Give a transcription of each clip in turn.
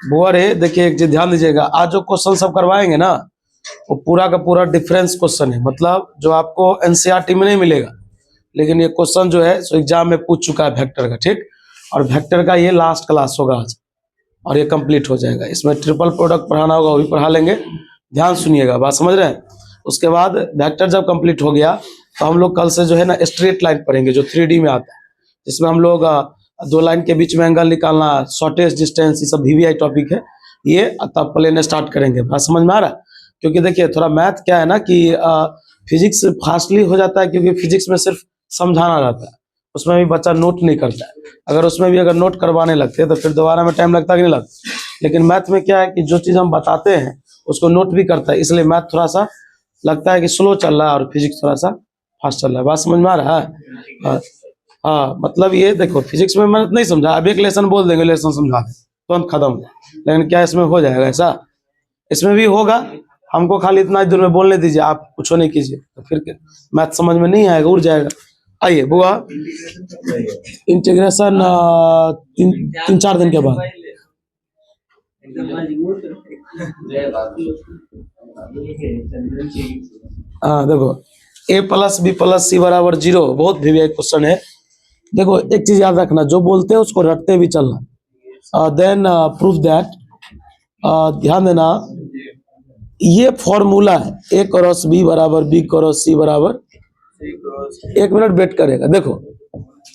बुआ रे देखिए एक चीज ध्यान दीजिएगा, आज जो क्वेश्चन सब करवाएंगे ना वो पूरा का पूरा डिफरेंस क्वेश्चन है, मतलब जो आपको एनसीईआरटी में नहीं मिलेगा, लेकिन ये क्वेश्चन जो है सो एग्जाम में पूछ चुका है वेक्टर का, ठीक। और वेक्टर का ये लास्ट क्लास होगा आज और ये कंप्लीट हो जाएगा। इसमें ट्रिपल प्रोडक्ट पढ़ाना होगा, वो भी पढ़ा लेंगे, ध्यान सुनिएगा, बात समझ रहे हैं। उसके बाद वेक्टर जब कंप्लीट हो गया तो हम लोग कल से जो है ना स्ट्रेट लाइन पढ़ेंगे जो 3D में आता है, जिसमें हम लोग दो लाइन के बीच में एंगल निकालना, शॉर्टेस्ट डिस्टेंस, ये सब VVI टॉपिक है ये, तब प्लेन स्टार्ट करेंगे। बात समझ में आ रहा है? क्योंकि देखिए थोड़ा मैथ क्या है ना कि फिजिक्स फास्टली हो जाता है, क्योंकि फिजिक्स में सिर्फ समझाना रहता है, उसमें भी बच्चा नोट नहीं करता है। अगर उसमें भी अगर नोट करवाने लगते हैं तो फिर दोबारा में टाइम लगता कि नहीं लगता। लेकिन मैथ में क्या है कि जो चीज़ हम बताते हैं उसको नोट भी करता है, इसलिए मैथ थोड़ा सा लगता है कि स्लो चल रहा है और फिजिक्स थोड़ा सा फास्ट चल रहा है। बात समझ में आ रहा है? हाँ, मतलब ये देखो फिजिक्स में मैंने नहीं समझा, अब एक लेसन बोल देंगे, लेसन समझा दें तुरंत खत्म। लेकिन क्या इसमें हो जाएगा ऐसा? इसमें भी होगा, हमको खाली इतना दूर में बोलने दीजिए, आप कुछ नहीं कीजिए, तो फिर मैथ समझ में नहीं आएगा, उड़ जाएगा। आइए बुआ, इंटीग्रेशन 3-4 दिन के बाद। हाँ देखो, a + b + c = 0 बहुत VVI क्वेश्चन है। देखो एक चीज याद रखना, जो बोलते हैं उसको रटते भी चलना। देन प्रूफ दैट, ध्यान देना, ये फॉर्मूला है a × b = b × c = 1 minute wait करेगा। देखो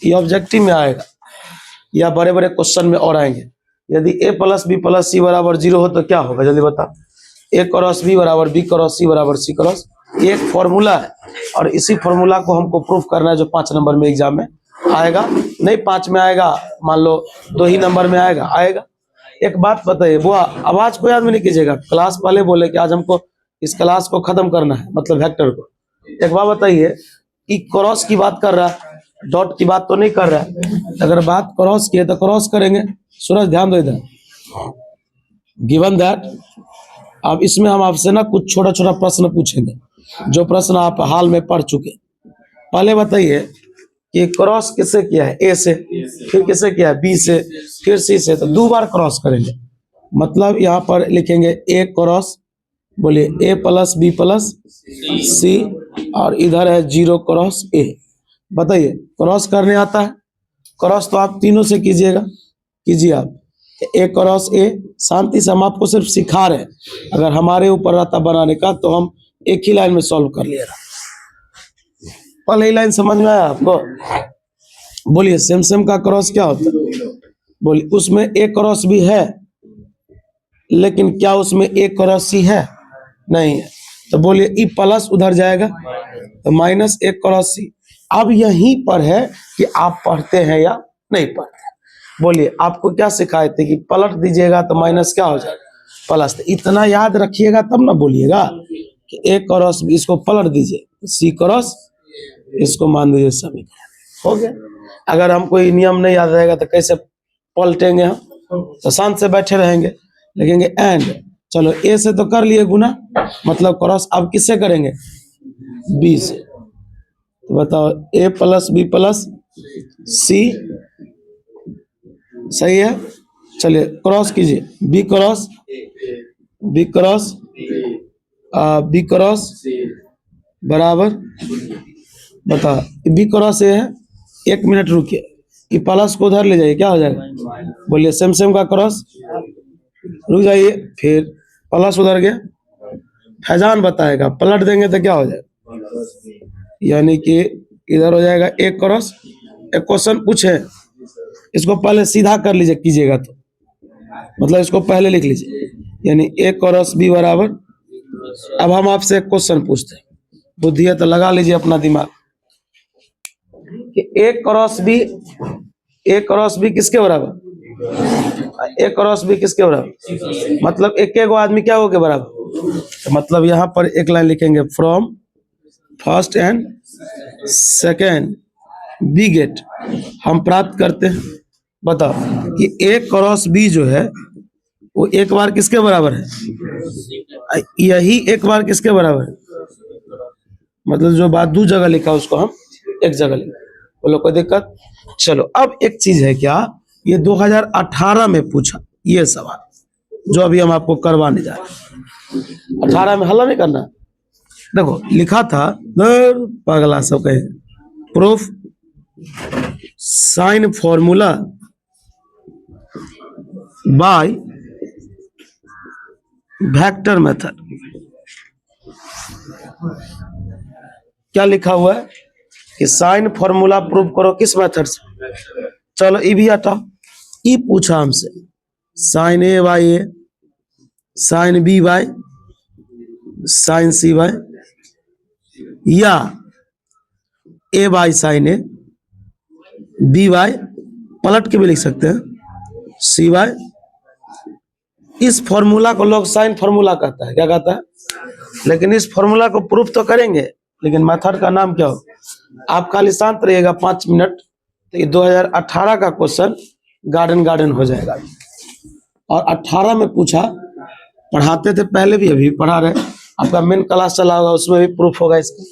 ये ऑब्जेक्टिव में आएगा या बड़े बड़े क्वेश्चन में और आएंगे। यदि a + b + c = 0 हो तो क्या होगा जल्दी बता। a × b = b × c = c × ये एक फॉर्मूला है और इसी फॉर्मूला को हमको प्रूफ करना है, जो 5 नंबर में एग्जाम में आएगा। नहीं 5 में आएगा, मान लो 2 ही नंबर में आएगा। एक बात बताइए बुआ, आवाज को याद में नहीं कीजिएगा, क्लास वाले बोले कि आज हमको इस क्लास को खत्म करना है, मतलब वेक्टर को। एक बात बताइए कि क्रॉस की बात कर रहा है, डॉट की बात तो नहीं कर रहा है। अगर बात क्रॉस की है तो क्रॉस करेंगे। सूरज ध्यान दो इधर, गिवन दैट, अब इसमें हम आपसे ना कुछ छोटा छोटा प्रश्न पूछेंगे, जो प्रश्न आप हाल में पढ़ चुके। पहले बताइए कि क्रॉस किससे किया है? A से, फिर किससे किया है? B से, फिर C से, तो 2 बार क्रॉस करेंगे। मतलब यहाँ पर लिखेंगे A क्रॉस, बोलिए A + B + C, और इधर है 0 क्रॉस A। बताइए क्रॉस करने आता है? क्रॉस तो आप तीनों से कीजिएगा, कीजिए आप A क्रॉस A। शांति से, हम आपको सिर्फ सिखा रहे हैं, अगर हमारे ऊपर रहता बनाने का तो हम एक ही लाइन में सॉल्व कर लिया। पहले ही लाइन समझ में आया आपको? बोलिए सेम का क्रॉस क्या होता है? बोलिए उसमें A क्रॉस B है, लेकिन क्या उसमें A क्रॉस C है? नहीं है। तो बोलिए E प्लस उधर जाएगा तो -A क्रॉस C। अब यहीं पर है कि आप पढ़ते हैं या नहीं पढ़ते। बोलिए आपको क्या सिखाए थे कि पलट दीजिएगा तो माइनस क्या हो जाएगा? प्लस। इतना याद रखिएगा तब ना बोलिएगा कि A क्रॉस B, इसको पलट दीजिए, C क्रॉस, इसको मान दीजिए समीकरण, हो गया। अगर हमको ये नियम नहीं याद रहेगा तो कैसे पलटेंगे हम? तो शांत से बैठे रहेंगे, लिखेंगे एंड, चलो A से तो कर लिए गुना, मतलब क्रॉस, अब किससे करेंगे? B से। तो बताओ A + B + C, सही है। चलिए क्रॉस कीजिए, B क्रॉस बराबर, बता B क्रॉस A है। 1 मिनट रुकिए, कि प्लस को उधर ले जाइए, क्या हो जाएगा? बोलिए सेम का क्रॉस, रुक जाइए, फिर प्लस उधर गया, फैजान बताएगा, पलट देंगे तो क्या हो जाएगा? यानी कि इधर हो जाएगा A क्रॉस। एक क्वेश्चन पूछे, इसको पहले सीधा कर लीजिए, कीजिएगा तो मतलब इसको पहले लिख लीजिए, यानी A क्रॉस B बराबर। अब हम आपसे एक क्वेश्चन पूछते हैं, बुद्धि है तो लगा लीजिए अपना दिमाग, कि A क्रॉस B किसके बराबर? A क्रॉस B किसके बराबर? मतलब एक आदमी क्या हो के बराबर? तो मतलब यहाँ पर एक लाइन लिखेंगे, from first and second we get हम प्राप्त करते हैं। बताओ कि A क्रॉस B जो है वो एक बार किसके बराबर है? यही एक बार किसके बराबर है? मतलब जो बात 2 जगह लिखा उसको हम एक जगह लिखा, बोलो कोई दिक्कत? चलो अब एक चीज है क्या, ये 2018 में पूछा ये सवाल, जो अभी हम आपको करवाने जा रहे हैं। 18 में हल्ला नहीं करना। देखो लिखा था, पगला सब कहे, proof sine formula by vector method. क्या लिखा हुआ है कि साइन फॉर्मूला प्रूव करो किस मेथड से। चलो ये भी हटाओ, ये पूछा हमसे sine a by a, sine b by sine c by, या a by sine a, b by पलट के भी लिख सकते हैं सी बाई। इस फॉर्मूला को लोग साइन फॉर्मूला कहता है, क्या कहता है, लेकिन इस फॉर्मूला को प्रूफ तो करेंगे, लेकिन मेथड का नाम क्या हो। आप खाली शांत रहिएगा 5 मिनट, तो ये 2018 का क्वेश्चन गार्डन हो जाएगा। और 18 में पूछा, पढ़ाते थे पहले भी, अभी पढ़ा रहे, आपका मेन क्लास चला होगा उसमें भी प्रूफ होगा इसका।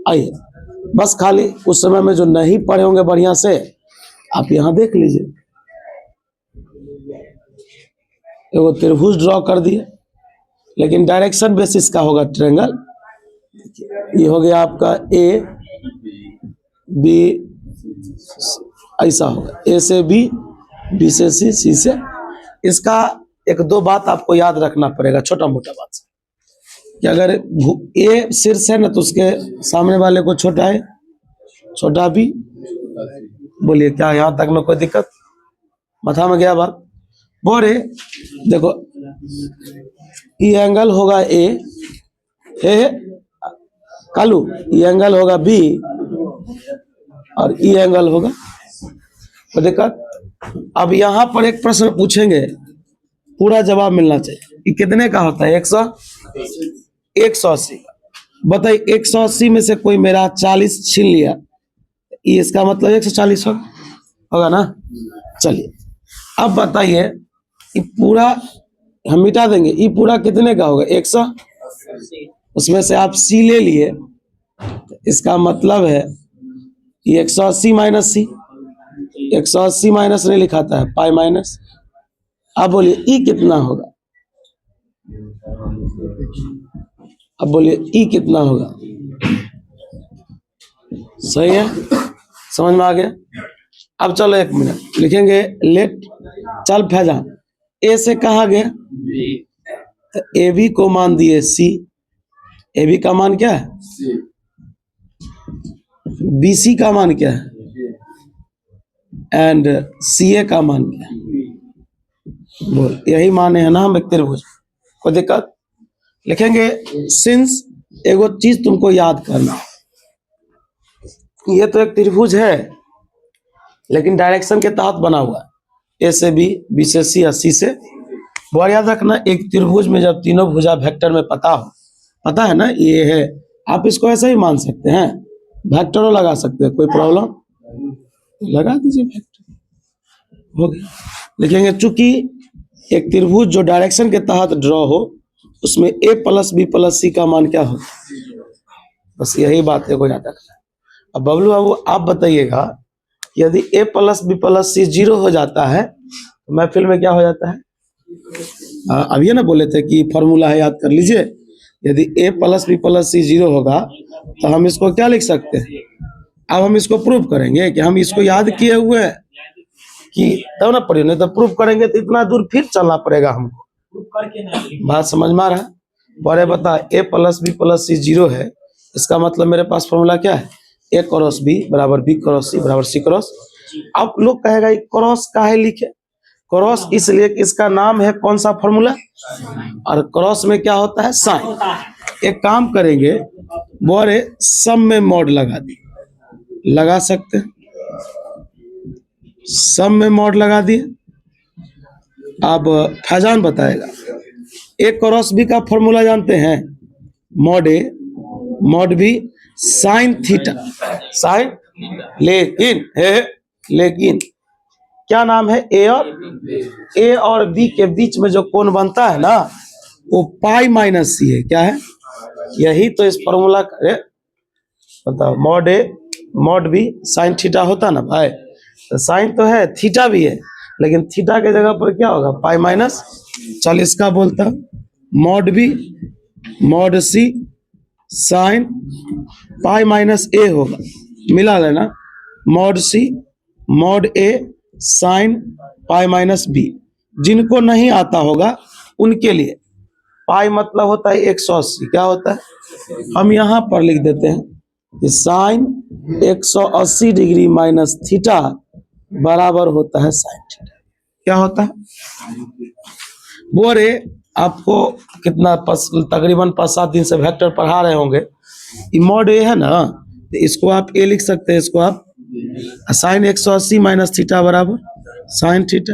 आइए, बस खाली उस समय में जो नहीं पढ़े होंगे बढ़िया से, आप यहाँ देख लीजिए। एगो त्रिभुज ड्रॉ कर दिए, लेकिन डायरेक्शन बेसिस का होगा ट्रायंगल। ये हो गया आपका ए बी, ऐसा होगा, ए से बी, बी से सी, सी से। इसका एक दो बात आपको याद रखना पड़ेगा, छोटा मोटा बात से, कि अगर ए शीर्ष है ना तो उसके सामने वाले को छोटा है, छोटा बी। बोलिए क्या यहाँ तक में कोई दिक्कत, माथा में गया बात। बोरे देखो, ये एंगल होगा ए कालू, ये एंगल होगा बी, और ये एंगल होगा, तो दिक्कत। अब यहाँ पर एक प्रश्न पूछेंगे, पूरा जवाब मिलना चाहिए। ये कितने का होता है, 180 का। बताइए 180 में से कोई मेरा 40 छीन लिया, ये इसका मतलब 140 होगा ना। चलिए अब बताइए, ये पूरा हम मिटा देंगे, ये पूरा कितने का होगा, 180। उसमें से आप सी ले लिए, तो इसका मतलब है ये 180 माइनस सी, 180 माइनस नहीं लिखाता है, पाई माइनस। अब बोलिए ई कितना होगा, अब बोलिए ई कितना होगा। सही है, समझ में आ गया। अब चलो 1 मिनट लिखेंगे, लेट चल फैजान, ए से कहा गया, तो ए बी को मान दिए सी, ए बी का मान क्या है, बी सी का मान क्या है, एंड सी ए का मान क्या है। बोल, यही माने है ना हम एक त्रिभुज। कोई दिक्कत, लिखेंगे सिंस। एगो चीज तुमको याद करना, ये तो एक त्रिभुज है, लेकिन डायरेक्शन के तहत बना हुआ है, ए से बी, बी से सी, और सी से। बहुत याद रखना, एक त्रिभुज में जब तीनों भुजा वेक्टर में पता है ना, ये है, आप इसको ऐसे ही मान सकते हैं, वेक्टरों लगा सकते हैं, कोई प्रॉब्लम, लगा दीजिए वेक्टर, हो गया। लिखेंगे चूंकि एक त्रिभुज जो डायरेक्शन के तहत ड्रॉ हो, उसमें ए प्लस बी प्लस सी का मान क्या हो, बस यही बात है को याद रखना। अब बबलू बाबू आप बताइएगा, यदि ए प्लस बी प्लस सी 0 हो जाता है तो महफिल में क्या हो जाता है। अब ये ना बोले थे कि फॉर्मूला है, याद कर लीजिए। यदि ए प्लस बी प्लस सी 0 होगा तो हम इसको क्या लिख सकते हैं। अब हम इसको प्रूव करेंगे कि हम इसको याद किए हुए हैं कि तब ना पढ़िए, नहीं तो प्रूव करेंगे तो इतना दूर फिर चलना पड़ेगा हमको। बात समझ में आ रहा है। बड़े बता, ए प्लस बी प्लस सी 0 है, इसका मतलब मेरे पास फॉर्मूला क्या है, ए क्रॉस बी बराबर बी क्रॉस सी बराबर सी क्रॉस। अब लोग कहेगा क्रॉस काहे लिखे, क्रॉस इसलिए कि इसका नाम है कौन सा फॉर्मूला, और क्रॉस में क्या होता है, साइन। एक काम करेंगे, बोरे सम में मॉड लगा दी, लगा सकते हैं, सम में मॉड लगा दिए। अब फैजान बताएगा, ए क्रॉस बी का फॉर्मूला जानते हैं, mod a mod b sine theta, sine, लेकिन क्या नाम है, ए और बी के बीच में जो कोण बनता है ना, वो पाई माइनस सी है। क्या है, यही तो इस फॉर्मूला का, बताओ, mod a mod b sine theta होता ना भाई, तो साइन तो है, थीटा भी है, लेकिन थीटा के जगह पर क्या होगा, पाई माइनस। चल इसका बोलता mod b mod c sine pi minus a होगा, मिला लेना, mod c mod a sine pi minus b. जिनको नहीं आता होगा उनके लिए पाई मतलब होता है 180, क्या होता है, हम यहां पर लिख देते हैं कि साइन 180 डिग्री माइनस थीटा बराबर होता है साइन थीटा। क्या होता है वो, रे आपको कितना तकरीबन 5-7 दिन से वेक्टर पढ़ा रहे होंगे। मॉड ए है ना, तो इसको आप ए लिख सकते हैं, इसको आप साइन 180 माइनस थीटा बराबर साइन थीटा।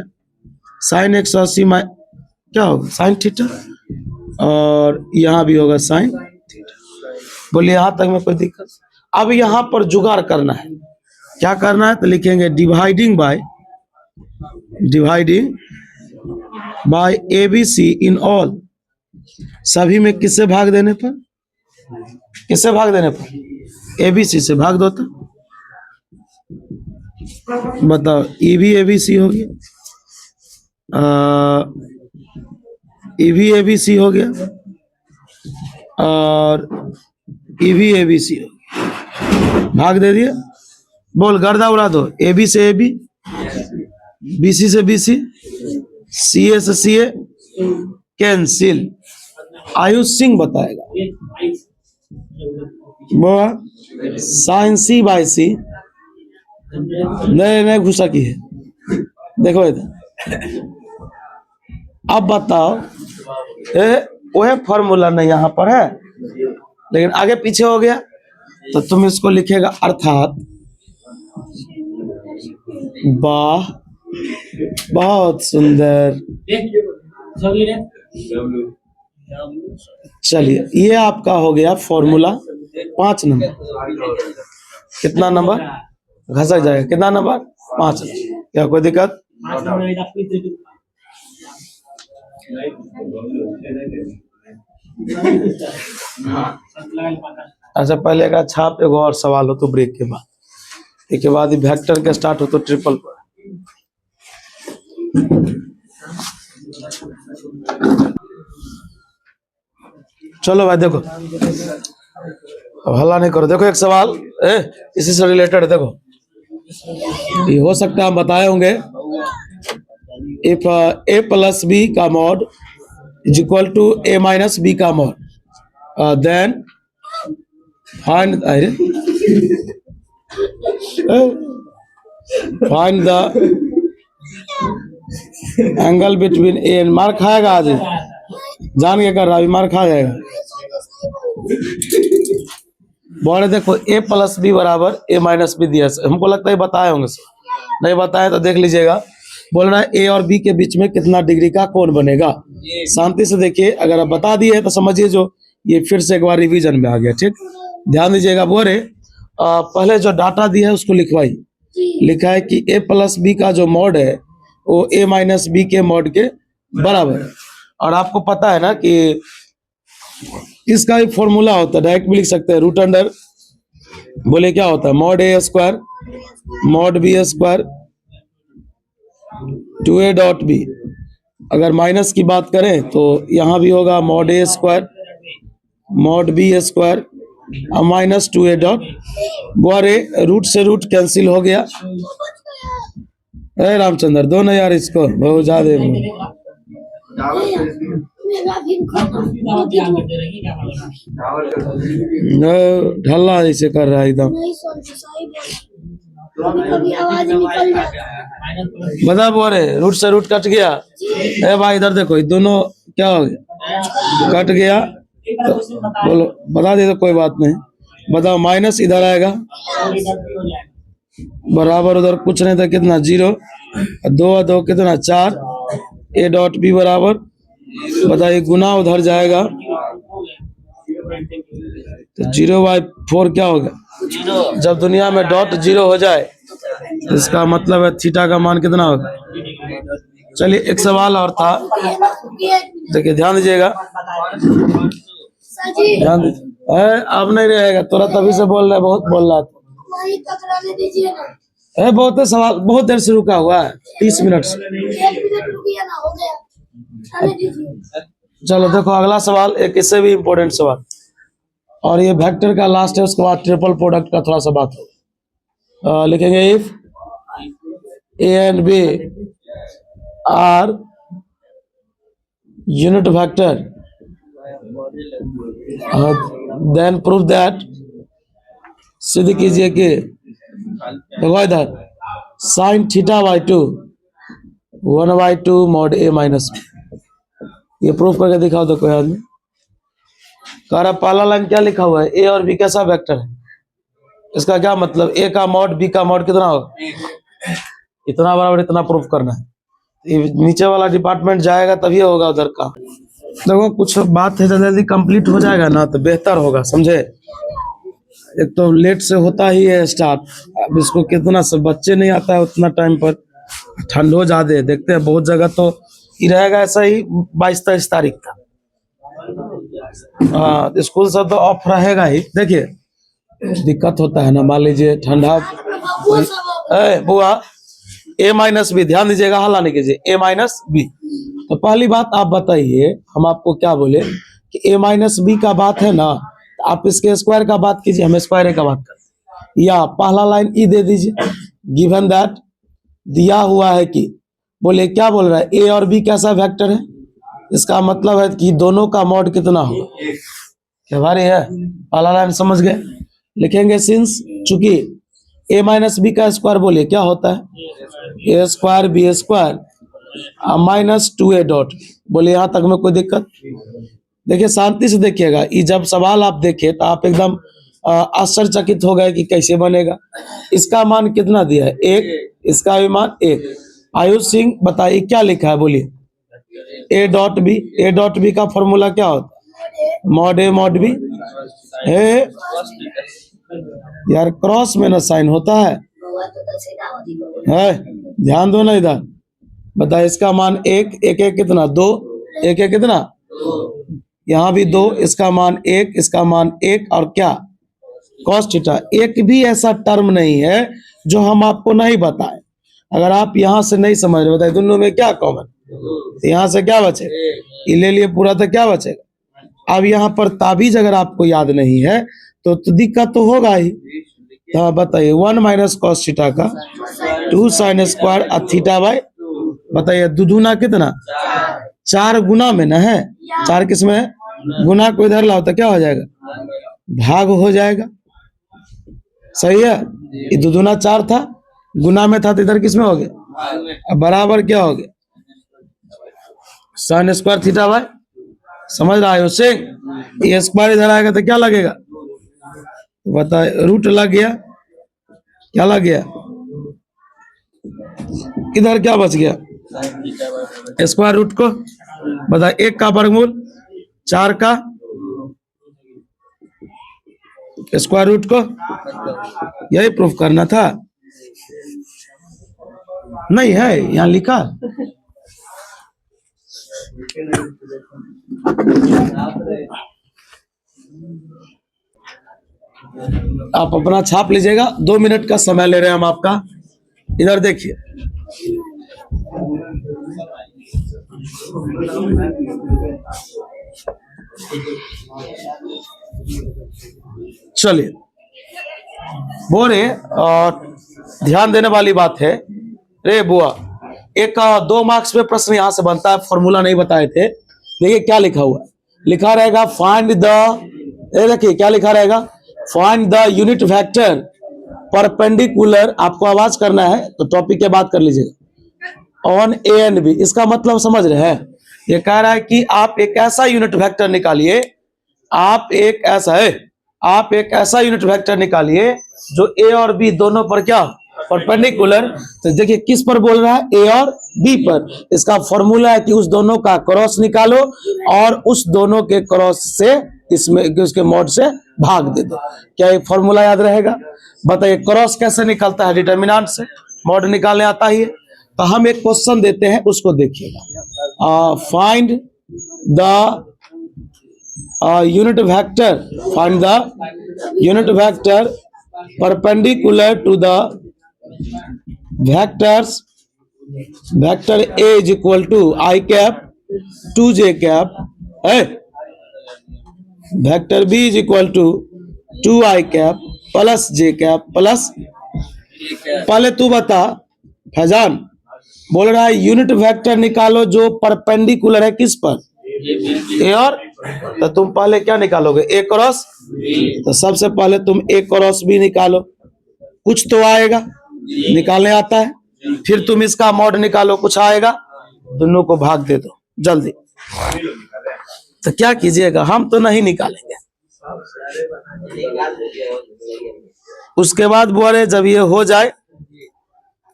साइन 180 क्या होगा, साइन थीटा, और यहां भी होगा साइन थीटा। बोलिए यहां तक में कोई दिक्कत? अब यहां पर जुगाड़ करना है, क्या करना है, तो लिखेंगे dividing by A B C in all. सभी में किससे भाग देने पर, किससे भाग देने पर, ए बी सी से भाग दो। तो बताओ, ई भी ए बी सी हो गया, ई भी ए बी सी हो गया, और ई भी ए बी सी हो गया, भाग दे दिया। बोल गर्दा उड़ा दो, ए बी से ए बी, बी सी से बी सी, सी ए से सी ए, कैंसिल। आयुष सिंह बताएगा, वो साइन सी बाई सी, नहीं घुसा की है, देखो इधर। अब बताओ, वह फॉर्मूला नहीं यहाँ पर है, लेकिन आगे पीछे हो गया, तो तुम इसको लिखेगा अर्थात, वाह बहुत सुंदर। चलिए ये आपका हो गया फॉर्मूला 5 नंबर। कितना नंबर घसक जाएगा, कितना नंबर 5 नंबर। क्या कोई दिक्कत? अच्छा पहले का छाप एगो और सवाल हो तो ब्रेक के बाद, एक बाद वेक्टर के स्टार्ट हो तो ट्रिपल पर। चलो भाई देखो, अब हल्ला नहीं करो। देखो एक सवाल इसी से रिलेटेड है, देखो ये हो सकता है हम बताए होंगे। इफ ए प्लस बी का mod is equal to a minus b का mod, then find the angle between a and. मार खाएगा आज, जान के कर रहा, अभी मार खा जाएगा। बोले देखो ए प्लस बी बराबर ए माइनस बी दिया, हमको लगता है बताए होंगे, नहीं बताए तो देख लीजिएगा। बोल रहा है ए और बी के बीच में कितना डिग्री का कोण बनेगा। शांति से देखिए, अगर आप बता दिए तो समझिए जो ये फिर से एक बार रिवीजन में आ गया। ठीक, ध्यान दीजिएगा। बोले पहले जो डाटा दिया है उसको लिखवाई। लिखा है कि ए प्लस बी का जो मॉड है वो ए माइनस बी के मॉड के बराबर है। और आपको पता है ना कि इसका एक फॉर्मूला होता है, डायरेक्ट भी लिख सकते हैं, रूट अंडर, बोले क्या होता है, mod a square mod b square 2a dot b. अगर माइनस की बात करें तो यहाँ भी होगा mod a square mod b square और माइनस 2a डॉट बोरे। रूट से रूट कैंसिल हो गया। अरे रामचंद्र दो ना यार इसको, बहुत ज्यादा ढल्ला जैसे कर रहा है एकदम। बता बोरे, रूट से रूट कट गया। ए भाई इधर देखो, दोनों क्या हो गया, कट गया। तो बोलो बता दे तो कोई बात नहीं, बताओ माइनस इधर आएगा बराबर, उधर कुछ नहीं था, कितना 0, 2 कितना 4, ए डॉट बी बराबर बताइए गुना उधर जाएगा तो 0/4 क्या होगा। जब दुनिया में डॉट 0 हो जाए तो इसका मतलब है थीटा का मान कितना होगा। चलिए एक सवाल और था, देखिए ध्यान दीजिएगा, ध्यान दीजिए। अब नहीं रहेगा, तोरा तभी से बोल रहा है, बहुत बोल रहा था। है बहुत है सवाल, बहुत देर से रुका हुआ है, 30 मिनट से। चलो देखो अगला सवाल, एक इससे भी इम्पोर्टेंट सवाल, और ये वेक्टर का लास्ट है, उसके बाद ट्रिपल प्रोडक्ट का थोड़ा सा बात हो। लिखेंगे if A and B are unit vector then prove that, सिद्ध कीजिए कि देखो इधर sine theta by two 1/2 mod A minus, ये प्रूफ करके दिखाओ। तो कोई आदमी कह रहा पहला लाइन क्या लिखा हुआ है, ए और बी कैसा वेक्टर है, इसका क्या मतलब, ए का मॉड बी का मॉड कितना होगा, इतना बराबर इतना प्रूफ करना है। ये नीचे वाला डिपार्टमेंट जाएगा तभी होगा उधर का। देखो कुछ बात है, जल्दी कंप्लीट हो जाएगा ना तो बेहतर होगा, समझे। एक तो लेट से होता ही है स्टार्ट, अब इसको कितना सब बच्चे नहीं आता है उतना टाइम पर, ठंड हो ज्यादा देखते हैं बहुत जगह तो ये रहेगा ऐसा ही 22-23 तारीख का। हाँ स्कूल सब तो ऑफ रहेगा ही। देखिए दिक्कत होता है ना, मान लीजिए ठंडा बुआ ए माइनस बी, ध्यान दीजिएगा हल्ला नहीं कीजिए, ए माइनस बी। तो पहली बात आप बताइए, हम आपको क्या बोले कि ए माइनस बी का बात है ना, आप इसके स्क्वायर का बात कीजिए, हम स्क्वायर का बात करते, या पहला लाइन ई दे दीजिए, गिवन दैट दिया हुआ है कि, बोले क्या बोल रहा है, ए और बी कैसा वेक्टर है, इसका मतलब है कि दोनों का मॉड कितना होगा, क्या भारी है, पहला लाइन समझ गए। लिखेंगे सिंस चूंकि ए माइनस बी का स्क्वायर बोलिए क्या होता है, a square b square minus 2a dot, बोले यहाँ तक में कोई दिक्कत। देखिए शांति से देखिएगा, ये जब सवाल आप देखे तो आप एकदम आश्चर्यचकित हो गए कि कैसे बनेगा। इसका मान कितना दिया है, 1, इसका भी मान 1। आयुष सिंह बताइए क्या लिखा है, बोलिए A dot B, A dot B का फॉर्मूला क्या होता है, मॉड ए मॉड बी है यार, क्रॉस में ना साइन होता है, ध्यान दो ना इधर। बताइए इसका मान 1, 1 1 कितना 2, 1 1 कितना, यहाँ भी 2, इसका मान 1, इसका मान 1 और क्या कॉस थीटा। एक भी ऐसा टर्म नहीं है जो हम आपको नहीं बताए। अगर आप यहाँ से नहीं समझ रहे, बताइए दोनों में क्या कॉमन, यहाँ से क्या बचे, ये ले लिए पूरा तो क्या बचेगा। अब यहाँ पर ताबीज अगर आपको याद नहीं है तो दिक्कत तो होगा ही। तो बताइए 1 माइनस कॉस थीटा का 2 साइन स्क्वायर थीटा बाई, बताइए दुगुना कितना 4 गुना में ना है, 4 किस में है, गुना को इधर लाओ तो क्या हो जाएगा, भाग हो जाएगा, सही है। ये दुगुना 4 था, गुना में था तो इधर किस में हो गया, अब बराबर क्या हो गया साइन स्क्वायर थीटा बाई, समझ रहा है उससे, ये स्क्वायर इधर आएगा तो क्या लगेगा, बताए रूट लग गया, क्या लग गया, इधर क्या बच गया स्क्वायर रूट को, बताए 1 का वर्गमूल 4 का स्क्वायर रूट को, यही प्रूफ करना था, नहीं है यहाँ लिखा। आप अपना छाप लीजिएगा, 2 मिनट का समय ले रहे हैं हम आपका। इधर देखिए चलिए बोले, ध्यान देने वाली बात है रे बुआ, एक 2 मार्क्स पे प्रश्न यहां से बनता है, फॉर्मूला नहीं बताए थे। देखिए क्या लिखा हुआ है, लिखा रहेगा फाइंड द, देखिए क्या लिखा रहेगा, find the unit vector perpendicular, आपको आवाज करना है तो टॉपिक के बात कर लीजिएगा, ऑन ए एंड बी। इसका मतलब समझ रहे हैं, ये कह रहा है कि आप एक ऐसा यूनिट वेक्टर निकालिए, आप एक ऐसा यूनिट वेक्टर निकालिए जो ए और बी दोनों पर क्या परपेंडिकुलर। तो देखिए किस पर बोल रहा है, ए और बी पर। इसका फॉर्मूला है कि उस दोनों का क्रॉस निकालो और उस दोनों के क्रॉस से इसमें उसके मॉड से भाग दे दो। क्या ये फॉर्मूला याद रहेगा, बताइए क्रॉस कैसे निकलता है, डिटर्मिनेंट से, मॉड निकालने आता ही है। तो हम एक क्वेश्चन देते हैं, उसको देखिएगा, find the unit vector, find the unit vector perpendicular to the vectors, vector a is equal to I cap 2j cap है, vector b is equal to 2i cap plus j cap plus. पहले तू बता फैजान, बोल रहा है unit vector निकालो जो perpendicular है किस पर, ए और, तो तुम पहले क्या निकालोगे, ए क्रॉस, तो सबसे पहले तुम ए क्रॉस बी निकालो, कुछ तो आएगा, निकालने आता है, फिर तुम इसका मॉड निकालो, कुछ आएगा, दोनों को भाग दे दो जल्दी। तो क्या कीजिएगा, हम तो नहीं निकालेंगे। उसके बाद बोले जब ये हो जाए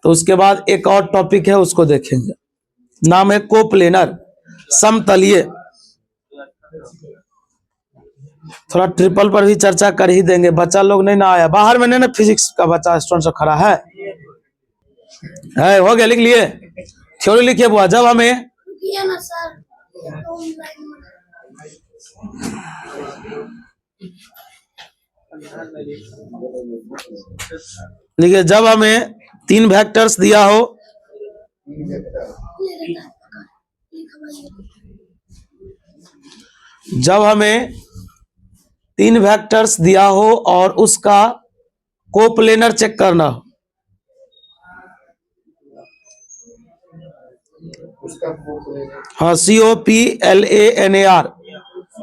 तो उसके बाद एक और टॉपिक है उसको देखेंगे, नाम है कोप्लेनर, समतलीय। थोड़ा ट्रिपल पर भी चर्चा कर ही देंगे, बच्चा लोग नहीं ना आया, बाहर में नहीं ना फिजिक्स का बच्चा स्टूडेंट सब खड़ा है, हो गया, लिख लिए, थ्योरी लिखिए बुआ। जब हमें देखिए, जब हमें 3 वेक्टर्स दिया हो, जब हमें 3 वेक्टर्स दिया हो और उसका कोप्लेनर चेक करना हो, हाँ COPLANAR,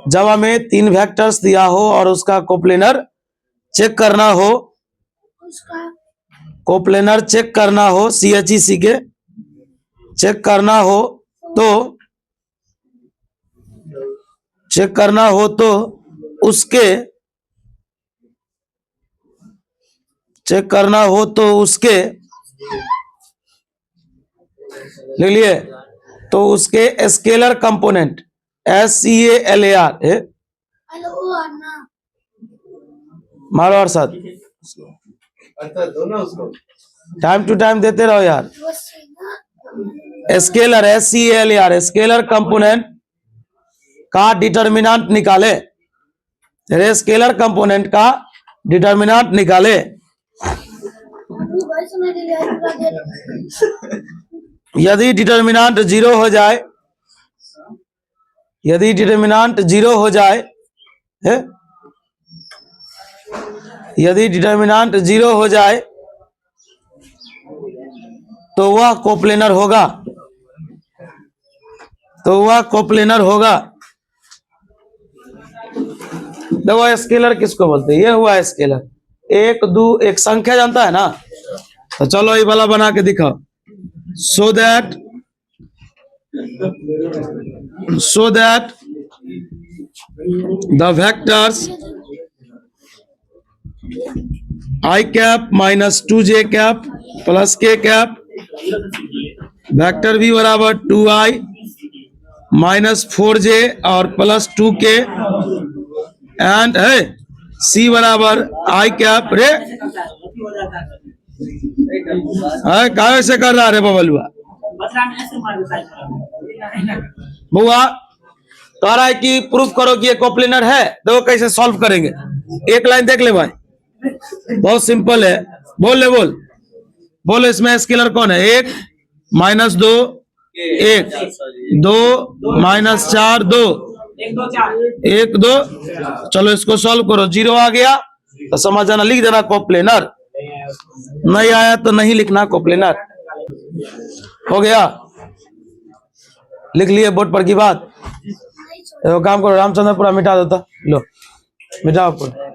जब हमें 3 वेक्टर्स दिया हो और उसका कोप्लेनर चेक करना हो, कोप्लेनर चेक करना हो, CHEC के चेक करना हो तो, चेक करना हो तो उसके, चेक करना हो तो उसके, ले लिए, तो उसके स्केलर कंपोनेंट SCALAR है, मारो और साथ टाइम टू टाइम देते रहो यार। स्केलर SCALAR, स्केलर कंपोनेंट का डिटर्मिनेंट निकाले, स्केलर कंपोनेंट का डिटर्मिनेंट निकाले। यदि डिटर्मिनेंट 0 हो जाए, यदि डिटर्मिनेंट 0 हो जाए है, यदि डिटर्मिनेंट 0 हो जाए तो वह कोप्लेनर होगा, तो वह कोप्लेनर होगा। देखो स्केलर किसको बोलते हैं, ये हुआ स्केलर, 1 2 एक संख्या जानता है ना, तो चलो ये वाला बना के दिखाओ, so that the vectors I cap minus 2j cap plus k cap, vector भी बराबर 2i माइनस 4j और प्लस 2k, एंड है C बराबर i कैप। रे कैसे कर रहा रे बबलुआ, बुआ कह रहा है कि प्रूफ करो कि ये कोप्लेनर है, देखो कैसे सॉल्व करेंगे, एक लाइन देख ले भाई, बहुत सिंपल है, बोल ले, बोल बोल, इसमें स्केलर कौन है, 1 माइनस 2 1 2 माइनस 4 2 1 2, चलो इसको सॉल्व करो, 0 आ गया तो समझ जाना, लिख देना कोप्लेनर, नहीं आया तो नहीं लिखना कोप्लेनर। हो गया, लिख लिए बोर्ड पर की बात। काम करो, रामचंद्र पूरा मिटा देता, लो मिटाओ पूरा।